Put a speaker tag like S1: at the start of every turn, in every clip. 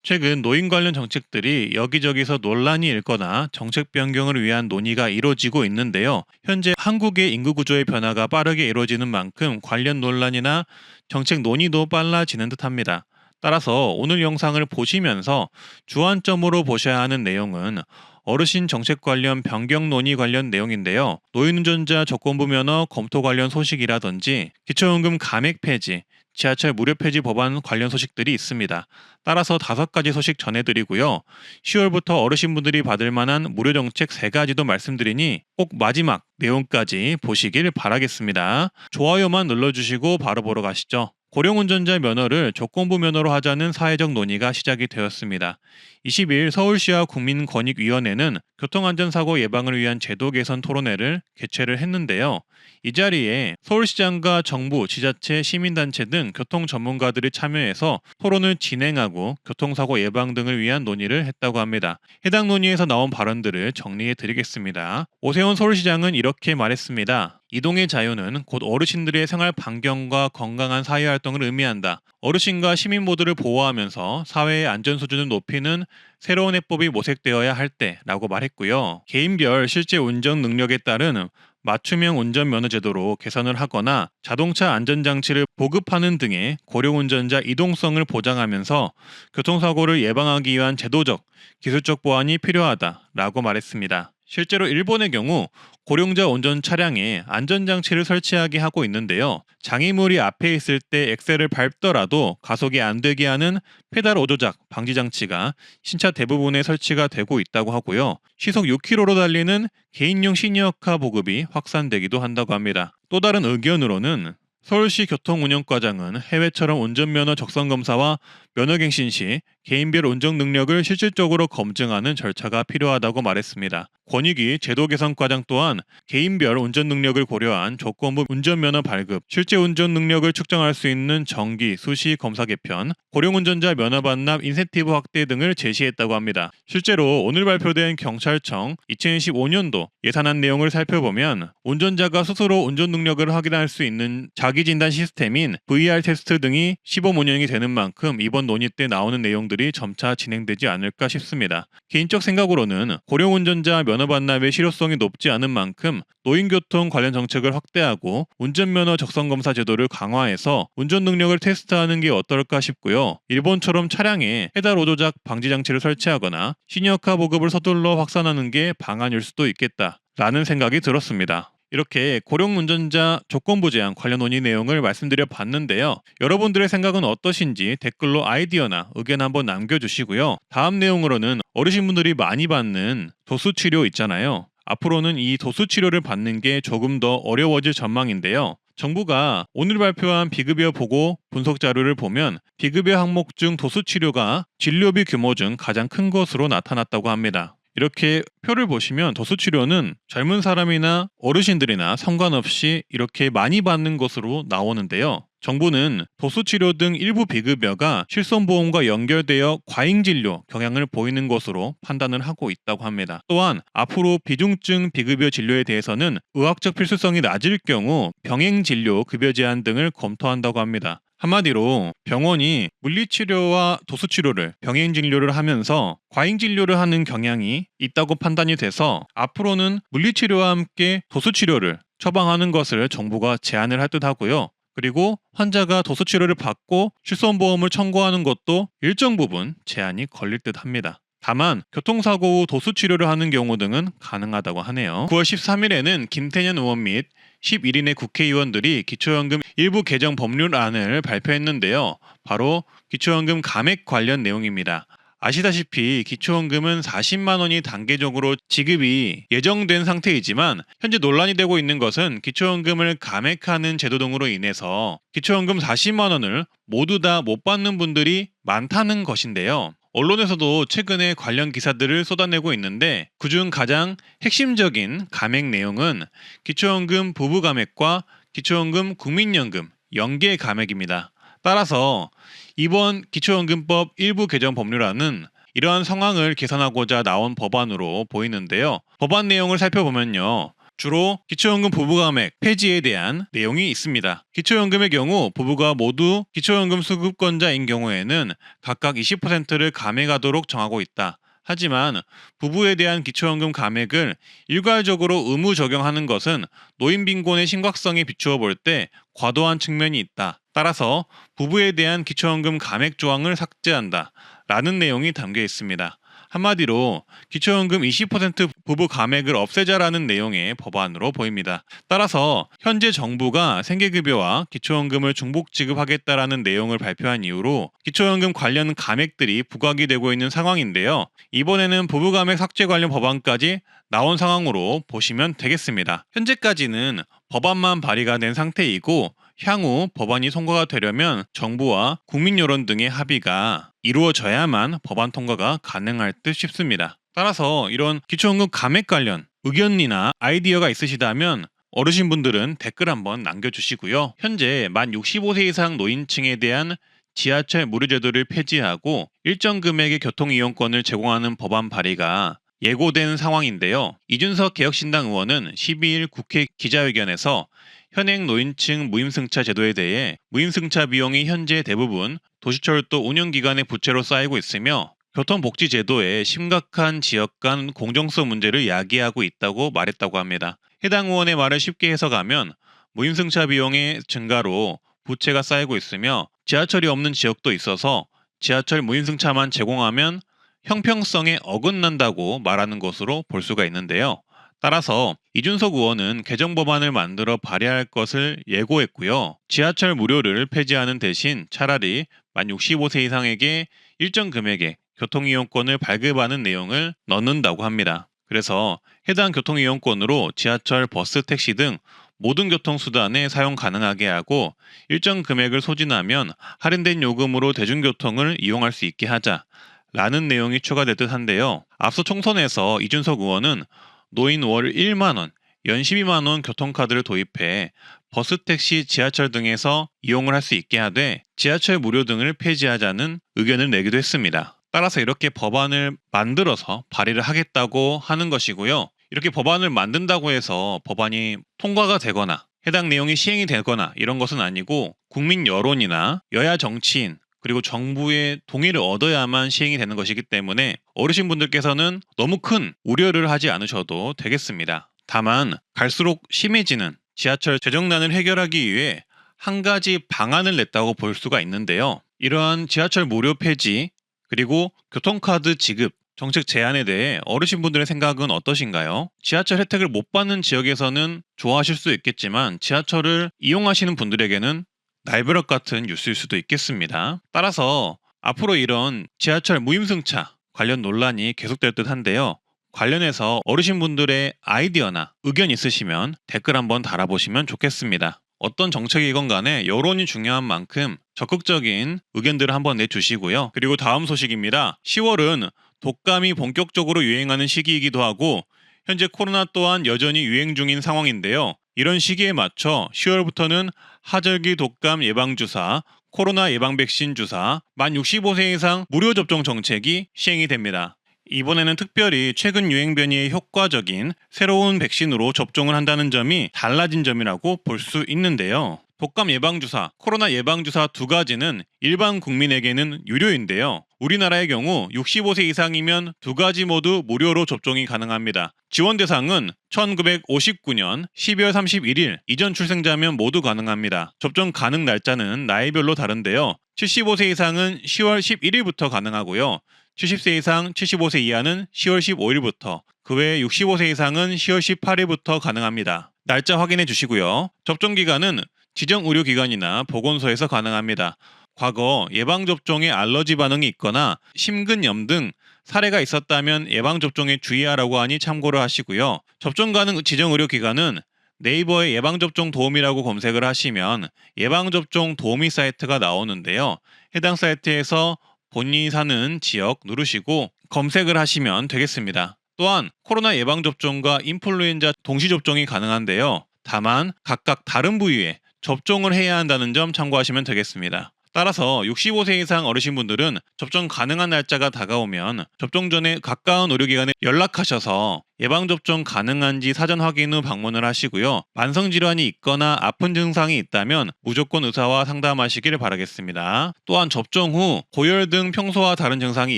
S1: 최근 노인 관련 정책들이 여기저기서 논란이 일거나 정책 변경을 위한 논의가 이뤄지고 있는데요. 현재 한국의 인구 구조의 변화가 빠르게 이루어지는 만큼 관련 논란이나 정책 논의도 빨라지는 듯합니다. 따라서 오늘 영상을 보시면서 주안점으로 보셔야 하는 내용은 어르신 정책 관련 변경 논의 관련 내용인데요. 노인운전자 조건부 면허 검토 관련 소식이라든지 기초연금 감액 폐지, 지하철 무료 폐지 법안 관련 소식들이 있습니다. 따라서 5가지 소식 전해드리고요. 10월부터 어르신분들이 받을 만한 무료 정책 3가지도 말씀드리니 꼭 마지막 내용까지 보시길 바라겠습니다. 좋아요만 눌러주시고 바로 보러 가시죠. 고령운전자 면허를 조건부 면허로 하자는 사회적 논의가 시작이 되었습니다. 20일 서울시와 국민권익위원회는 교통안전사고 예방을 위한 제도 개선 토론회를 개최를 했는데요. 이 자리에 서울시장과 정부, 지자체, 시민단체 등 교통 전문가들이 참여해서 토론을 진행하고 교통사고 예방 등을 위한 논의를 했다고 합니다. 해당 논의에서 나온 발언들을 정리해 드리겠습니다. 오세훈 서울시장은 이렇게 말했습니다. 이동의 자유는 곧 어르신들의 생활 반경과 건강한 사회활동을 의미한다. 어르신과 시민 모두를 보호하면서 사회의 안전 수준을 높이는 새로운 해법이 모색되어야 할 때라고 말했고요. 개인별 실제 운전 능력에 따른 맞춤형 운전면허 제도로 개선을 하거나 자동차 안전장치를 보급하는 등의 고령운전자 이동성을 보장하면서 교통사고를 예방하기 위한 제도적, 기술적 보완이 필요하다라고 말했습니다. 실제로 일본의 경우 고령자 운전 차량에 안전장치를 설치하게 하고 있는데요. 장애물이 앞에 있을 때 엑셀을 밟더라도 가속이 안 되게 하는 페달 오조작 방지 장치가 신차 대부분에 설치가 되고 있다고 하고요. 시속 6km로 달리는 개인용 시니어카 보급이 확산되기도 한다고 합니다. 또 다른 의견으로는 서울시 교통운영과장은 해외처럼 운전면허 적성검사와 면허갱신 시 개인별 운전 능력을 실질적으로 검증하는 절차가 필요하다고 말했습니다. 권익위 제도 개선 과장 또한 개인별 운전 능력을 고려한 조건부 운전면허 발급, 실제 운전 능력을 측정할 수 있는 정기, 수시 검사 개편, 고령운전자 면허 반납 인센티브 확대 등을 제시했다고 합니다. 실제로 오늘 발표된 경찰청 2025년도 예산안 내용을 살펴보면 운전자가 스스로 운전 능력을 확인할 수 있는 자기진단 시스템인 VR 테스트 등이 시범 운영이 되는 만큼 이번 논의 때 나오는 내용들이 점차 진행되지 않을까 싶습니다. 개인적 생각으로는 고령운전자 면허 반납의 실효성이 높지 않은 만큼 노인교통 관련 정책을 확대하고 운전면허 적성검사 제도를 강화해서 운전 능력을 테스트하는 게 어떨까 싶고요. 일본처럼 차량에 페달 오조작 방지 장치를 설치하거나 시니어카 보급을 서둘러 확산하는 게 방안일 수도 있겠다라는 생각이 들었습니다. 이렇게 고령운전자 조건부 제한 관련 논의 내용을 말씀드려 봤는데요. 여러분들의 생각은 어떠신지 댓글로 아이디어나 의견 한번 남겨주시고요. 다음 내용으로는 어르신분들이 많이 받는 도수치료 있잖아요. 앞으로는 이 도수치료를 받는 게 조금 더 어려워질 전망인데요. 정부가 오늘 발표한 비급여 보고 분석 자료를 보면 비급여 항목 중 도수치료가 진료비 규모 중 가장 큰 것으로 나타났다고 합니다. 이렇게 표를 보시면 도수치료는 젊은 사람이나 어르신들이나 상관없이 이렇게 많이 받는 것으로 나오는데요. 정부는 도수치료 등 일부 비급여가 실손보험과 연결되어 과잉진료 경향을 보이는 것으로 판단을 하고 있다고 합니다. 또한 앞으로 비중증 비급여 진료에 대해서는 의학적 필수성이 낮을 경우 병행진료 급여 제한 등을 검토한다고 합니다. 한마디로 병원이 물리치료와 도수치료를 병행진료를 하면서 과잉진료를 하는 경향이 있다고 판단이 돼서 앞으로는 물리치료와 함께 도수치료를 처방하는 것을 정부가 제한을 할 듯 하고요. 그리고 환자가 도수치료를 받고 실손보험을 청구하는 것도 일정 부분 제한이 걸릴 듯 합니다. 다만 교통사고 후 도수치료를 하는 경우 등은 가능하다고 하네요. 9월 13일에는 김태년 의원 및 11인의 국회의원들이 기초연금 일부 개정 법률안을 발표했는데요. 바로 기초연금 감액 관련 내용입니다. 아시다시피 기초연금은 40만 원이 단계적으로 지급이 예정된 상태이지만 현재 논란이 되고 있는 것은 기초연금을 감액하는 제도 등으로 인해서 기초연금 40만 원을 모두 다 못 받는 분들이 많다는 것인데요. 언론에서도 최근에 관련 기사들을 쏟아내고 있는데 그중 가장 핵심적인 감액 내용은 기초연금 부부 감액과 기초연금 국민연금 연계 감액입니다. 따라서 이번 기초연금법 일부 개정 법률안은 이러한 상황을 개선하고자 나온 법안으로 보이는데요. 법안 내용을 살펴보면요. 주로 기초연금 부부가액 폐지에 대한 내용이 있습니다. 기초연금의 경우 부부가 모두 기초연금 수급권자인 경우에는 각각 20%를 감액하도록 정하고 있다. 하지만 부부에 대한 기초연금 감액을 일괄적으로 의무 적용하는 것은 노인 빈곤의 심각성에 비추어 볼 때 과도한 측면이 있다. 따라서 부부에 대한 기초연금 감액 조항을 삭제한다. 라는 내용이 담겨 있습니다. 한마디로 기초연금 20% 부부 감액을 없애자라는 내용의 법안으로 보입니다. 따라서 현재 정부가 생계급여와 기초연금을 중복 지급하겠다라는 내용을 발표한 이후로 기초연금 관련 감액들이 부각이 되고 있는 상황인데요. 이번에는 부부 감액 삭제 관련 법안까지 나온 상황으로 보시면 되겠습니다. 현재까지는 법안만 발의가 된 상태이고 향후 법안이 통과가 되려면 정부와 국민 여론 등의 합의가 이루어져야만 법안 통과가 가능할 듯 싶습니다. 따라서 이런 기초연금 감액 관련 의견이나 아이디어가 있으시다면 어르신분들은 댓글 한번 남겨주시고요. 현재 만 65세 이상 노인층에 대한 지하철 무료 제도를 폐지하고 일정 금액의 교통이용권을 제공하는 법안 발의가 예고된 상황인데요. 이준석 개혁신당 의원은 12일 국회 기자회견에서 현행 노인층 무임승차 제도에 대해 무임승차 비용이 현재 대부분 도시철도 운영기관의 부채로 쌓이고 있으며 교통복지제도에 심각한 지역 간 공정성 문제를 야기하고 있다고 말했다고 합니다. 해당 의원의 말을 쉽게 해석하면 무임승차 비용의 증가로 부채가 쌓이고 있으며 지하철이 없는 지역도 있어서 지하철 무임승차만 제공하면 형평성에 어긋난다고 말하는 것으로 볼 수가 있는데요. 따라서 이준석 의원은 개정 법안을 만들어 발의할 것을 예고했고요. 지하철 무료를 폐지하는 대신 차라리 만 65세 이상에게 일정 금액의 교통이용권을 발급하는 내용을 넣는다고 합니다. 그래서 해당 교통이용권으로 지하철, 버스, 택시 등 모든 교통수단에 사용 가능하게 하고 일정 금액을 소진하면 할인된 요금으로 대중교통을 이용할 수 있게 하자 라는 내용이 추가될 듯 한데요. 앞서 총선에서 이준석 의원은 노인 월 1만원, 연 12만원 교통카드를 도입해 버스, 택시, 지하철 등에서 이용을 할 수 있게 하되 지하철 무료 등을 폐지하자는 의견을 내기도 했습니다. 따라서 이렇게 법안을 만들어서 발의를 하겠다고 하는 것이고요. 이렇게 법안을 만든다고 해서 법안이 통과가 되거나 해당 내용이 시행이 되거나 이런 것은 아니고 국민 여론이나 여야 정치인 그리고 정부의 동의를 얻어야만 시행이 되는 것이기 때문에 어르신분들께서는 너무 큰 우려를 하지 않으셔도 되겠습니다. 다만 갈수록 심해지는 지하철 재정난을 해결하기 위해 한 가지 방안을 냈다고 볼 수가 있는데요. 이러한 지하철 무료 폐지 그리고 교통카드 지급 정책 제안에 대해 어르신분들의 생각은 어떠신가요? 지하철 혜택을 못 받는 지역에서는 좋아하실 수 있겠지만 지하철을 이용하시는 분들에게는 날벼락 같은 뉴스일 수도 있겠습니다. 따라서 앞으로 이런 지하철 무임승차 관련 논란이 계속될 듯 한데요. 관련해서 어르신분들의 아이디어나 의견 있으시면 댓글 한번 달아보시면 좋겠습니다. 어떤 정책이건 간에 여론이 중요한 만큼 적극적인 의견들을 한번 내주시고요. 그리고 다음 소식입니다. 10월은 독감이 본격적으로 유행하는 시기이기도 하고 현재 코로나 또한 여전히 유행 중인 상황인데요. 이런 시기에 맞춰 10월부터는 하절기 독감 예방주사, 코로나 예방 백신 주사, 만 65세 이상 무료 접종 정책이 시행이 됩니다. 이번에는 특별히 최근 유행 변이에 효과적인 새로운 백신으로 접종을 한다는 점이 달라진 점이라고 볼 수 있는데요. 독감 예방주사, 코로나 예방주사 두 가지는 일반 국민에게는 유료인데요. 우리나라의 경우 65세 이상이면 두 가지 모두 무료로 접종이 가능합니다. 지원 대상은 1959년 12월 31일 이전 출생자면 모두 가능합니다. 접종 가능 날짜는 나이별로 다른데요. 75세 이상은 10월 11일부터 가능하고요. 70세 이상 75세 이하는 10월 15일부터, 그 외 65세 이상은 10월 18일부터 가능합니다. 날짜 확인해 주시고요. 접종 기간은 지정 의료기관이나 보건소에서 가능합니다. 과거 예방접종에 알러지 반응이 있거나 심근염 등 사례가 있었다면 예방접종에 주의하라고 하니 참고를 하시고요. 접종 가능 지정 의료기관은 네이버에 예방접종 도우미라고 검색을 하시면 예방접종 도우미 사이트가 나오는데요. 해당 사이트에서 본인이 사는 지역 누르시고 검색을 하시면 되겠습니다. 또한 코로나 예방접종과 인플루엔자 동시접종이 가능한데요. 다만 각각 다른 부위에 접종을 해야 한다는 점 참고하시면 되겠습니다. 따라서 65세 이상 어르신분들은 접종 가능한 날짜가 다가오면 접종 전에 가까운 의료기관에 연락하셔서 예방접종 가능한지 사전 확인 후 방문을 하시고요. 만성질환이 있거나 아픈 증상이 있다면 무조건 의사와 상담하시길 바라겠습니다. 또한 접종 후 고열 등 평소와 다른 증상이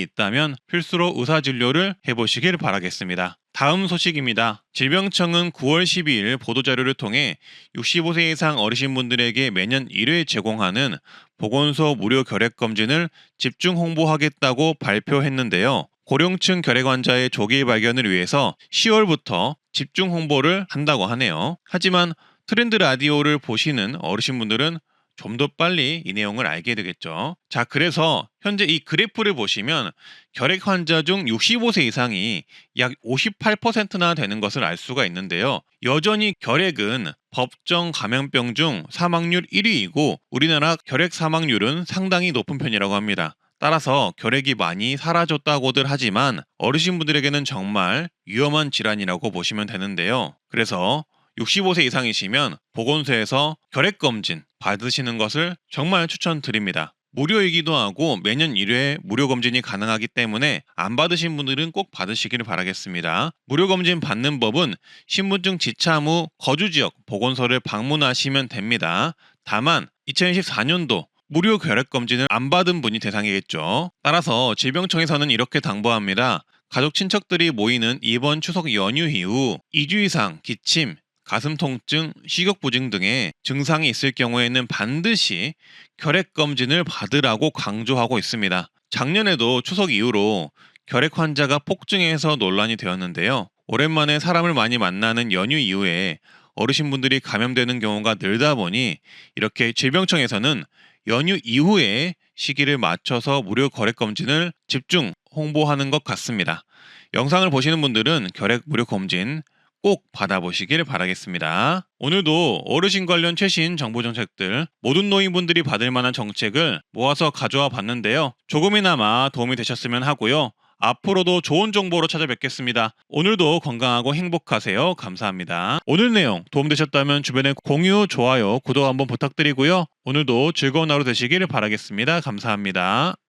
S1: 있다면 필수로 의사진료를 해보시길 바라겠습니다. 다음 소식입니다. 질병청은 9월 12일 보도자료를 통해 65세 이상 어르신분들에게 매년 1회 제공하는 보건소 무료 결핵검진을 집중 홍보하겠다고 발표했는데요. 고령층 결핵 환자의 조기 발견을 위해서 10월부터 집중 홍보를 한다고 하네요. 하지만 트렌드 라디오를 보시는 어르신분들은 좀 더 빨리 이 내용을 알게 되겠죠. 자, 그래서 현재 이 그래프를 보시면 결핵 환자 중 65세 이상이 약 58%나 되는 것을 알 수가 있는데요. 여전히 결핵은 법정 감염병 중 사망률 1위이고 우리나라 결핵 사망률은 상당히 높은 편이라고 합니다. 따라서 결핵이 많이 사라졌다고들 하지만 어르신분들에게는 정말 위험한 질환이라고 보시면 되는데요. 그래서 65세 이상이시면 보건소에서 결핵검진 받으시는 것을 정말 추천드립니다. 무료이기도 하고 매년 1회 무료 검진이 가능하기 때문에 안 받으신 분들은 꼭 받으시길 바라겠습니다. 무료 검진 받는 법은 신분증 지참 후 거주지역 보건소를 방문하시면 됩니다. 다만 2024년도 무료 결핵검진을 안 받은 분이 대상이겠죠. 따라서 질병청에서는 이렇게 당부합니다. 가족 친척들이 모이는 이번 추석 연휴 이후 2주 이상 기침, 가슴 통증, 식욕부진 등의 증상이 있을 경우에는 반드시 결핵검진을 받으라고 강조하고 있습니다. 작년에도 추석 이후로 결핵 환자가 폭증해서 논란이 되었는데요. 오랜만에 사람을 많이 만나는 연휴 이후에 어르신분들이 감염되는 경우가 늘다 보니 이렇게 질병청에서는 연휴 이후에 시기를 맞춰서 무료 결핵검진을 집중 홍보하는 것 같습니다. 영상을 보시는 분들은 결핵 무료 검진 꼭 받아보시길 바라겠습니다. 오늘도 어르신 관련 최신 정보 정책들, 모든 노인분들이 받을 만한 정책을 모아서 가져와 봤는데요. 조금이나마 도움이 되셨으면 하고요. 앞으로도 좋은 정보로 찾아뵙겠습니다. 오늘도 건강하고 행복하세요. 감사합니다. 오늘 내용 도움되셨다면 주변에 공유, 좋아요, 구독 한번 부탁드리고요. 오늘도 즐거운 하루 되시길 바라겠습니다. 감사합니다.